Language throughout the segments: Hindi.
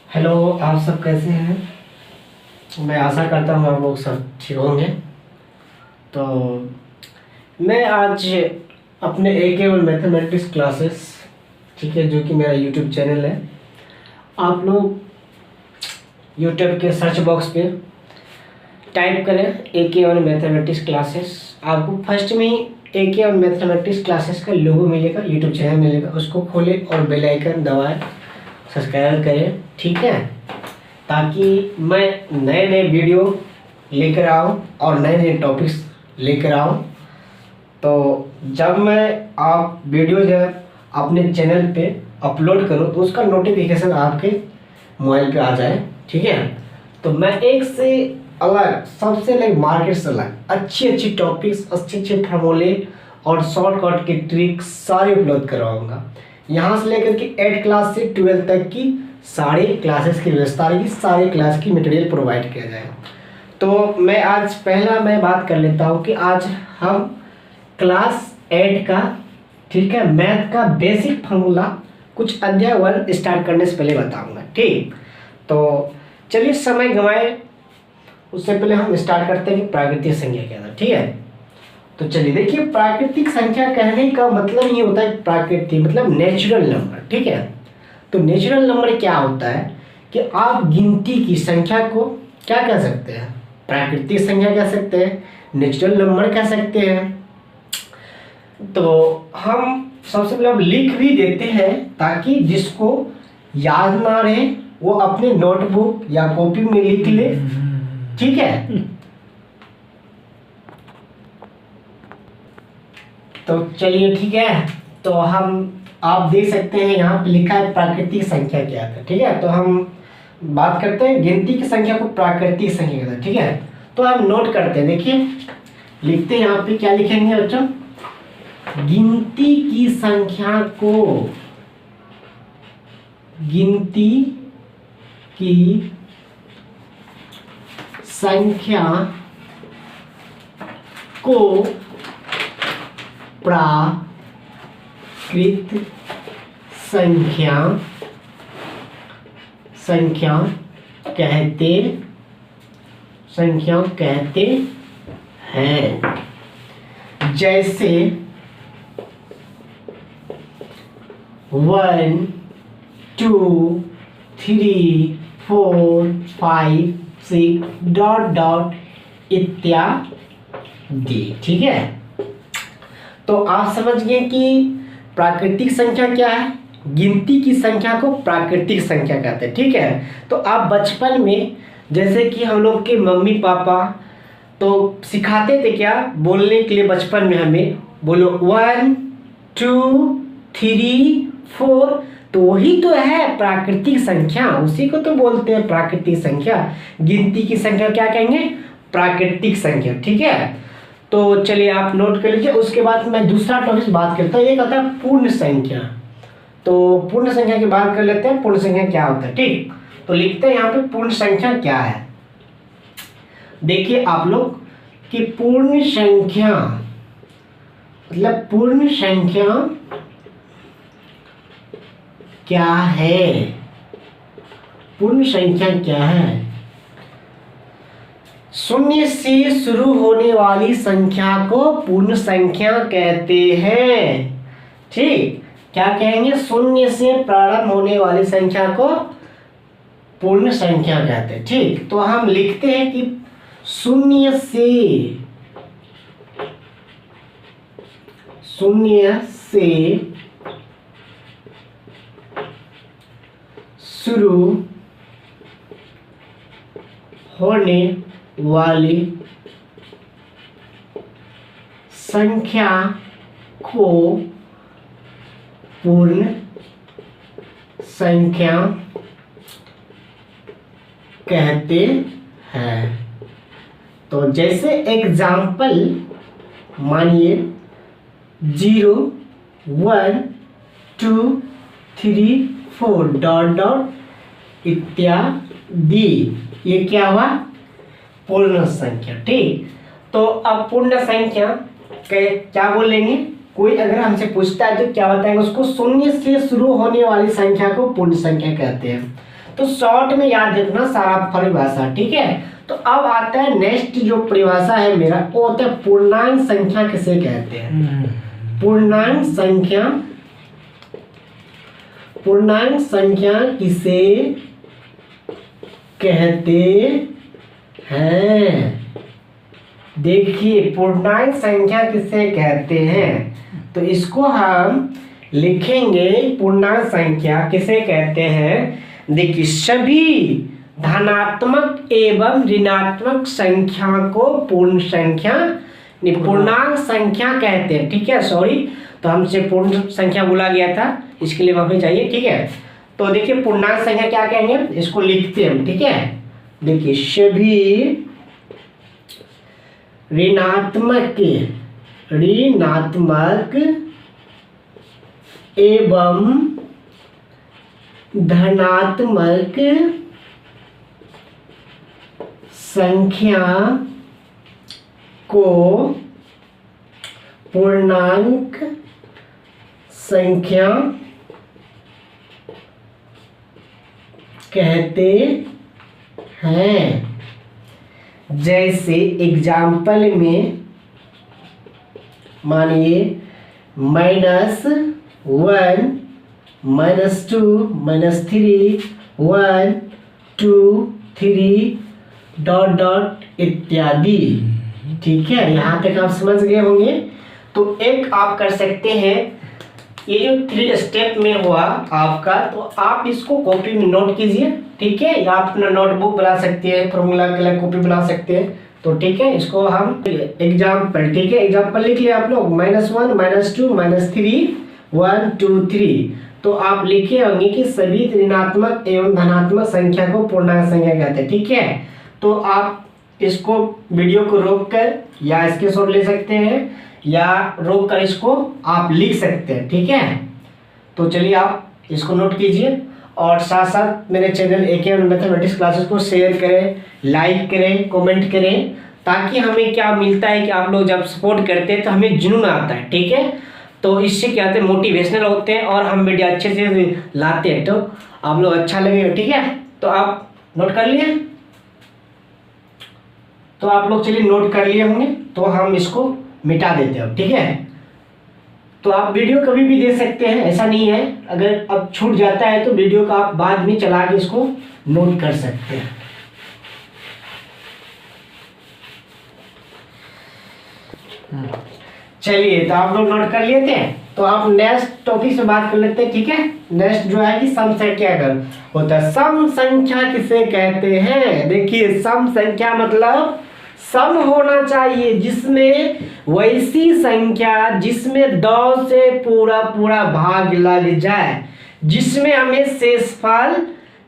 हेलो, आप सब कैसे हैं? मैं आशा करता हूँ आप लोग सब ठीक होंगे। तो मैं आज अपने ए केवल मैथमेटिक्स क्लासेस, ठीक है, जो कि मेरा यूट्यूब चैनल है, आप लोग यूट्यूब के सर्च बॉक्स पे टाइप करें ए केवल मैथमेटिक्स क्लासेस। आपको फर्स्ट में ही ए केवल मैथमेटिक्स क्लासेस का लोगो मिलेगा, यूट्यूब चैनल मिलेगा, उसको खोलें और बेल आइकन दबाएं, सब्सक्राइब करें, ठीक है, ताकि मैं नए नए वीडियो लेकर आऊँ और नए नए टॉपिक्स लेकर आऊँ। तो जब मैं आप वीडियो जब अपने चैनल पे अपलोड करूँ तो उसका नोटिफिकेशन आपके मोबाइल पे आ जाए, ठीक है। तो मैं एक से अलग, सबसे अलग, मार्केट से अलग अच्छी अच्छी टॉपिक्स, अच्छे अच्छे फार्मूले और शॉर्टकट के ट्रिक्स सारे उपलब्ध करवाऊँगा। यहाँ से लेकर के 8 क्लास से 12 तक की सारी क्लासेस की व्यवस्था रहेगी, सारे क्लास की मटेरियल प्रोवाइड किया जाएगा। तो मैं आज मैं बात कर लेता हूँ कि आज हम क्लास 8 का, ठीक है, मैथ का बेसिक फार्मूला कुछ अध्याय 1 स्टार्ट करने से पहले बताऊंगा, ठीक। तो चलिए समय गंवाए उससे पहले हम स्टार्ट करते हैं कि प्राकृतिक संख्या क्या था, ठीक है। तो चलिए देखिए, प्राकृतिक संख्या कहने का मतलब ये होता है, प्राकृतिक मतलब नेचुरल नंबर, ठीक है। तो नेचुरल नंबर क्या होता है कि आप गिनती की संख्या को क्या कह सकते हैं, प्राकृतिक संख्या कह सकते हैं, नेचुरल नंबर कह सकते हैं। तो हम सबसे पहले लिख भी देते हैं ताकि जिसको याद ना रहे वो अपने नोटबुक या कॉपी में लिख ले, ठीक है। तो चलिए ठीक है, तो आप देख सकते हैं यहाँ पे लिखा है प्राकृतिक संख्या क्या है, ठीक है। तो हम बात करते हैं गिनती की संख्या को प्राकृतिक संख्या कहते हैं, ठीक है। तो हम नोट करते हैं, देखिए लिखते हैं यहाँ पे, क्या लिखेंगे बच्चों, गिनती की संख्या को, गिनती की संख्या को प्राकृत संख्या कहते हैं। जैसे 1 2 3 4 5 6 डॉट डॉट इत्यादि, ठीक है। तो आप समझ गए कि प्राकृतिक संख्या क्या है, गिनती की संख्या को प्राकृतिक संख्या कहते हैं, ठीक है। तो आप बचपन में जैसे कि हम लोग के मम्मी पापा तो सिखाते थे क्या बोलने के लिए, बचपन में हमें बोलो 1 2 3 4, तो वही तो है प्राकृतिक संख्या, उसी को तो बोलते हैं प्राकृतिक संख्या। गिनती की संख्या क्या कहेंगे, प्राकृतिक संख्या, ठीक है। तो चलिए आप नोट कर लीजिए। उसके बाद मैं दूसरा टॉपिक बात करता हूँ, एक आता है पूर्ण संख्या। तो पूर्ण संख्या की बात कर लेते हैं, पूर्ण संख्या क्या होता है, ठीक। तो लिखते हैं यहाँ पे पूर्ण संख्या क्या है। देखिए आप लोग कि पूर्ण संख्या मतलब पूर्ण संख्या क्या है, पूर्ण संख्या क्या है, शून्य से शुरू होने वाली संख्या को पूर्ण संख्या कहते हैं, ठीक। क्या कहेंगे, शून्य से प्रारंभ होने वाली संख्या को पूर्ण संख्या कहते हैं, ठीक। तो हम लिखते हैं कि शून्य से शुरू होने वाली संख्या को पूर्ण संख्या कहते हैं। तो जैसे एग्जाम्पल मानिए 0 1 2 3 4 डॉट डॉट इत्यादि, ये क्या हुआ, पूर्ण संख्या, ठीक। तो अब पूर्ण संख्या क्या बोलेंगे, कोई अगर हमसे पूछता है तो क्या बताएंगे उसको, शून्य से शुरू होने वाली संख्या को पूर्ण संख्या कहते हैं। तो शॉर्ट में याद रखना सारा परिभाषा, ठीक है। तो अब आता है नेक्स्ट जो परिभाषा है मेरा, वो होता है पूर्णांक संख्या किसे कहते हैं। पूर्णांक संख्या, पूर्णांक संख्या किसे कहते हैं। देखिए पूर्णांक संख्या किसे कहते हैं, तो इसको हम लिखेंगे पूर्णांक संख्या किसे कहते हैं। देखिए सभी धनात्मक एवं ऋणात्मक संख्या को पूर्ण संख्या, पूर्णांक संख्या कहते हैं, ठीक है। सॉरी, तो हमसे पूर्ण संख्या बोला गया था, इसके लिए माफी चाहिए, ठीक है। तो देखिए पूर्णांक संख्या क्या कहेंगे, इसको लिखते हैं, ठीक है। देखिए सभी ऋणात्मक एवं धनात्मक संख्या को पूर्णांक संख्या कहते हैं। जैसे एग्जाम्पल में मानिए -1, -2, -3, 1, 2, 3 ... इत्यादि, ठीक है। यहाँ तक आप समझ गए होंगे। तो एक आप कर सकते हैं, ये जो 3 स्टेप में हुआ आपका, तो आप इसको कॉपी में नोट कीजिए, ठीक है। या आप अपना नोटबुक बना सकते हैं, फॉर्मूला के लिए कॉपी बना सकते हैं, तो ठीक है। इसको हम एग्जाम्पल, ठीक है, एग्जाम्पल लिख लिया आप लोग, -1, -2, -3, 1, 2, 3। तो आप लिखे होंगे कि सभी ऋणात्मक एवं धनात्मक संख्या को पूर्णांक संख्या कहते हैं, ठीक है। तो आप इसको वीडियो को रोक कर या स्क्रीनशॉट ले सकते हैं, या रोक कर इसको आप लिख सकते हैं, ठीक है। तो चलिए आप इसको नोट कीजिए, और साथ साथ मेरे चैनल AK मैथमेटिक्स क्लासेस को शेयर करें, लाइक करें, कमेंट करें, ताकि हमें क्या मिलता है कि आप लोग जब सपोर्ट करते हैं तो हमें जुनून आता है, ठीक है। तो इससे क्या होता है, मोटिवेशनल होते हैं और हम वीडियो अच्छे से लाते हैं, तो आप लोग अच्छा लगेगा, ठीक है। तो आप नोट कर लिए, तो आप लोग चलिए नोट कर लिए होंगे, तो हम इसको मिटा देते हैं, ठीक है। तो आप वीडियो कभी भी दे सकते हैं, ऐसा नहीं है। अगर अब छूट जाता है तो वीडियो का आप बाद में चला के इसको नोट कर सकते हैं। चलिए, तो आप लोग नोट कर लिए थे, तो आप नेक्स्ट टॉपिक से बात कर लेते हैं, ठीक है। नेक्स्ट जो है कि सम संख्या कर होता है। सम संख्या किसे कहते हैं। देखिए सम संख्या मतलब सम होना चाहिए जिसमें वैसी संख्या जिसमें 2 से पूरा पूरा भाग लग जाए, जिसमें हमें शेषफल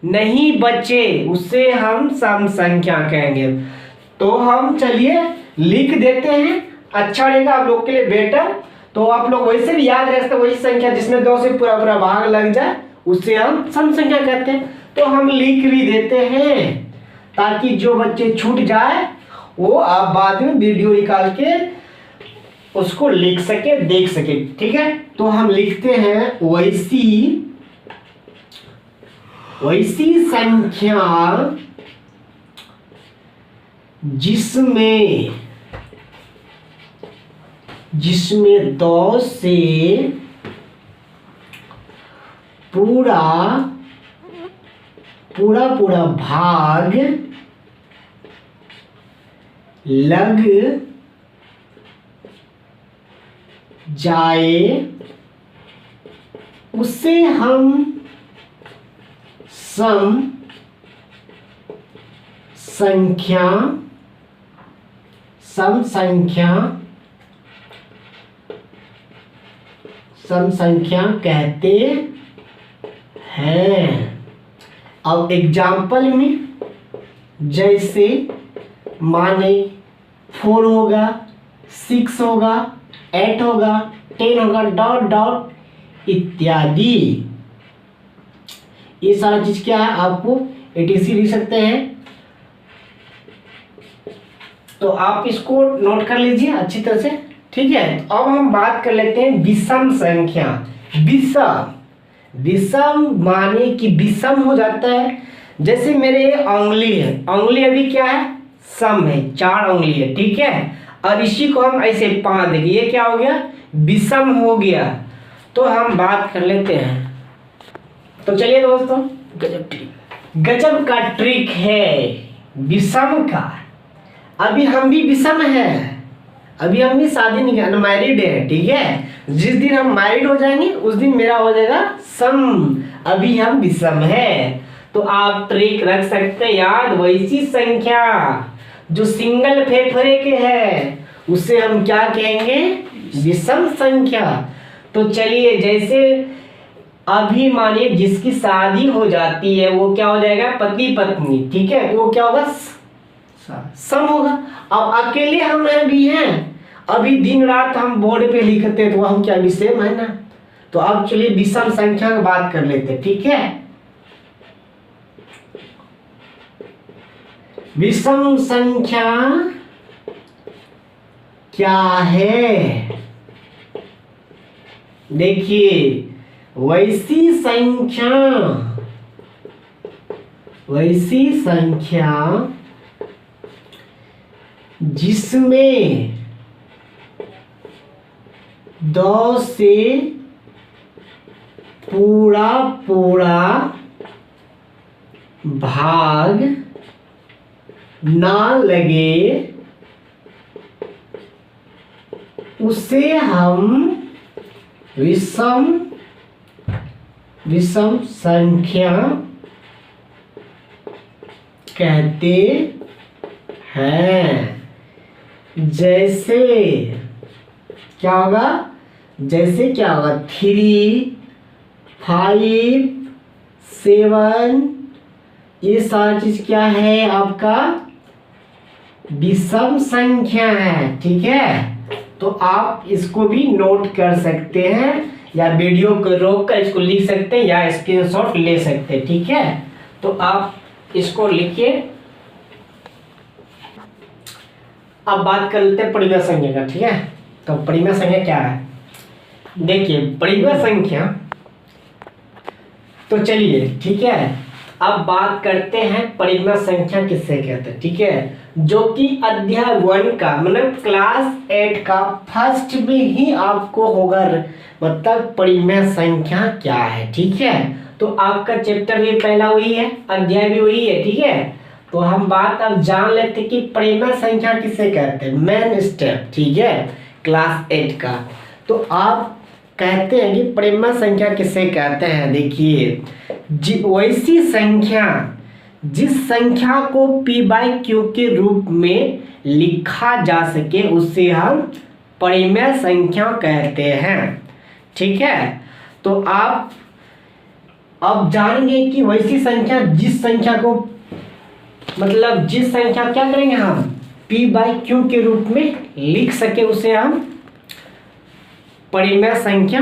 नहीं बचे, उसे हम सम संख्या कहेंगे। तो हम चलिए लिख देते हैं, अच्छा रहेगा आप लोग के लिए बेटर। तो आप लोग वैसे भी याद रख सकते, वही संख्या जिसमें 2 से पूरा पूरा भाग लग जाए उसे हम सम संख्या कहते हैं। तो हम लिख भी देते हैं, ताकि जो बच्चे छूट जाए वो आप बाद में वीडियो निकाल के उसको लिख सके, देख सके, ठीक है। तो हम लिखते हैं वैसी संख्या जिसमें 2 से पूरा भाग लग जाए, उसे हम सम संख्या कहते हैं। अब एग्जाम्पल में जैसे माने 4 होगा, 6 होगा, 8 होगा, 10 होगा ... इत्यादि। ये सारा चीज क्या है, आपको ATC लिख सकते हैं। तो आप इसको नोट कर लीजिए अच्छी तरह से, ठीक है। अब हम बात कर लेते हैं विषम संख्या। विषम माने कि विषम हो जाता है, जैसे मेरे ये उंगली है, उंगली अभी क्या है, सम है, 4 उंगली है, ठीक है। और इसी को हम ऐसे 5 देंगे, ये क्या हो गया, विषम हो गया। तो हम बात कर लेते हैं। तो चलिए दोस्तों, गजब का ट्रिक है विषम का। अभी हम भी विषम है, अभी हम भी शादी नहीं, अनमैरिड है, ठीक है। जिस दिन हम मैरिड हो जाएंगे उस दिन मेरा हो जाएगा सम, अभी हम विषम है। तो आप ट्रिक रख सकते हैं याद, वैसी संख्या जो सिंगल फेफड़े के है उसे हम क्या कहेंगे, विषम संख्या। तो चलिए, जैसे अभी मानिए जिसकी शादी हो जाती है वो क्या हो जाएगा, पति पत्नी, ठीक है, वो क्या होगा, सम होगा। अब अकेले हम भी हैं, अभी दिन रात हम बोर्ड पे लिखते हैं तो हम क्या विषम है ना। तो अब चलिए विषम संख्या की बात कर लेते हैं, ठीक है। विषम संख्या क्या है, देखिए, वैसी संख्या जिसमें 2 से पूरा भाग ना लगे उसे हम विषम संख्या कहते हैं। जैसे क्या होगा, 3, 5, 7, ये सारी चीज क्या है, आपका विषम संख्या है, ठीक है। तो आप इसको भी नोट कर सकते हैं, या वीडियो को रोक कर इसको लिख सकते हैं, या स्क्रीनशॉट ले सकते हैं, ठीक है। तो आप इसको लिखिए। अब बात कर लेते हैं परिमेय संख्या का, ठीक है। तो परिमेय संख्या क्या है, देखिए परिमेय संख्या, तो चलिए ठीक है, अब बात करते हैं परिमेय संख्या किससे कहते हैं, ठीक है। जो कि अध्याय 1 का मतलब क्लास 8 का फर्स्ट में ही आपको होगा, मतलब परिमेय संख्या क्या है, ठीक है। तो आपका चैप्टर भी पहला वही है, अध्याय भी वही है, ठीक है। तो हम बात अब जान लेते कि परिमेय संख्या किसे कहते हैं, मेन स्टेप, ठीक है, क्लास 8 का। तो आप कहते हैं कि परिमेय संख्या किसे कहते हैं, देखिए, वैसी संख्या जिस संख्या को p/q के रूप में लिखा जा सके उसे हम परिमेय संख्या कहते हैं, ठीक है। तो आप अब जानेंगे कि वैसी संख्या जिस संख्या को, मतलब जिस संख्या क्या करेंगे हम p/q के रूप में लिख सके उसे हम परिमेय संख्या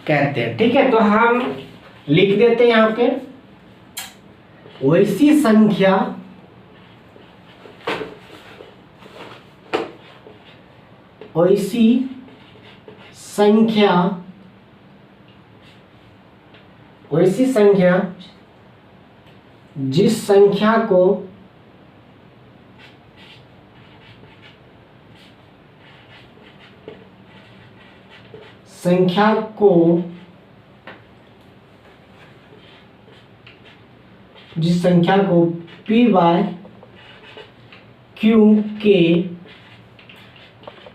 कहते हैं, ठीक है। तो हम लिख देते हैं यहाँ पे, वैसी संख्या जिस संख्या को p/q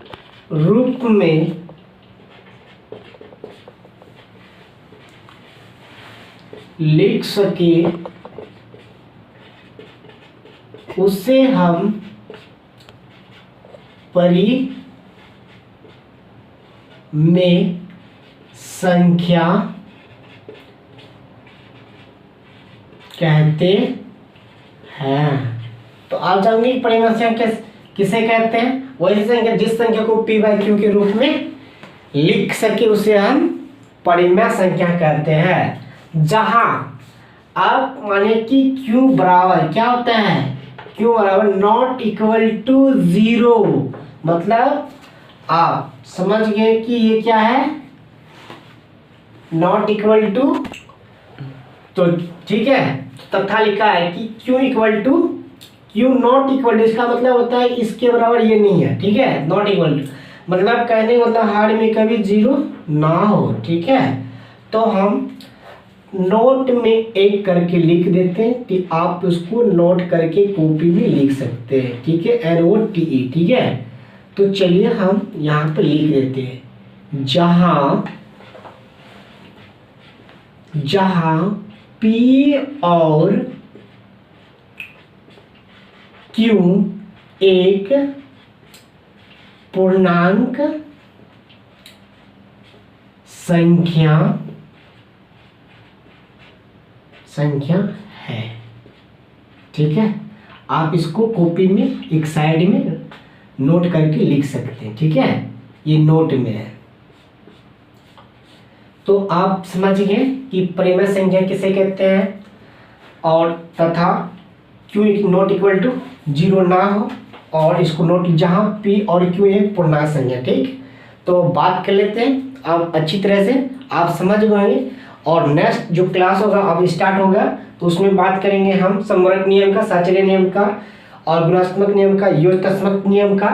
के रूप में लिख सके उसे हम परिमेय संख्या कहते हैं। तो आप जानेंगे कि परिमेय संख्या किसे कहते हैं, वैसी संख्या जिस संख्या को p/q के रूप में लिख सके उसे हम परिमेय संख्या कहते हैं। जहां आप माने कि q बराबर क्या होता है, q बराबर नॉट इक्वल टू 0, मतलब आप समझ गए कि ये क्या है, नॉट इक्वल टू। तो ठीक है, तथा लिखा है कि Q equal to, Q not equal to, इसका मतलब होता है इसके बराबर ये नहीं है। ठीक है, नॉट इक्वल टू मतलब कहने मतलब हार में कभी जीरो ना हो। ठीक है, तो हम नोट में एक करके लिख देते हैं कि आप उसको नोट करके कॉपी में लिख सकते हैं। ठीक है, NOTE। ठीक है, तो चलिए हम यहाँ पे लिख देते हैं, जहां P और Q एक पूर्णांक संख्या है। ठीक है, आप इसको कॉपी में एक साइड में नोट करके लिख सकते हैं। ठीक है, ये नोट में है। तो आप समझ गए कि परिमेय संख्या किसे कहते हैं, और तथा Q not equal to zero ना हो, और इसको नोट जहां P और Q एक पूर्णांक संख्या। ठीक, तो बात कर लेते हैं अब अच्छी तरह से, आप समझ गए। और नेक्स्ट जो क्लास होगा अब स्टार्ट होगा, तो उसमें बात करेंगे हम समवर्ग नियम का, साचर्य नियम का, और गुणात्मक नियम का, योजनात्मक नियम का,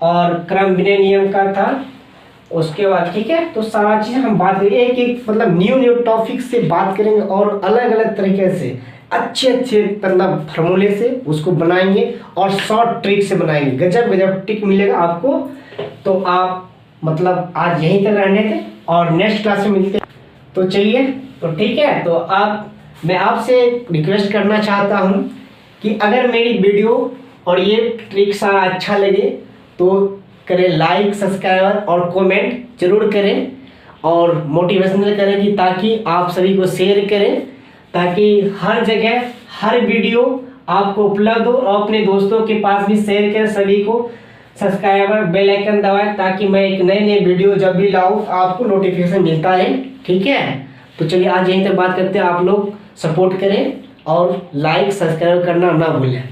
और क्रम विनय नियम का था उसके बाद। ठीक है, तो सारा चीज़ हम बात करेंगे, एक एक मतलब न्यू टॉपिक से बात करेंगे, और अलग अलग तरीके से अच्छे मतलब फार्मूले से उसको बनाएंगे, और शॉर्ट ट्रिक से बनाएंगे। गजब गजब ट्रिक मिलेगा आपको। तो आप मतलब आज यहीं तक रहने थे, और नेक्स्ट क्लास में मिलते हैं। तो चलिए, तो ठीक है, तो मैं आपसे रिक्वेस्ट करना चाहता हूँ कि अगर मेरी वीडियो और ये ट्रिक सारा अच्छा लगे तो करें लाइक, सब्सक्राइबर और कमेंट जरूर करें, और मोटिवेशनल करें कि ताकि आप सभी को शेयर करें, ताकि हर जगह हर वीडियो आपको उपलब्ध हो, और अपने दोस्तों के पास भी शेयर करें। सभी को सब्सक्राइबर बेल आइकन दबाएं, ताकि मैं एक नए वीडियो जब भी लाऊं आपको नोटिफिकेशन मिलता है। ठीक है, तो चलिए आज यहीं तक बात करते हैं। आप लोग सपोर्ट करें और लाइक सब्सक्राइब करना ना भूलें।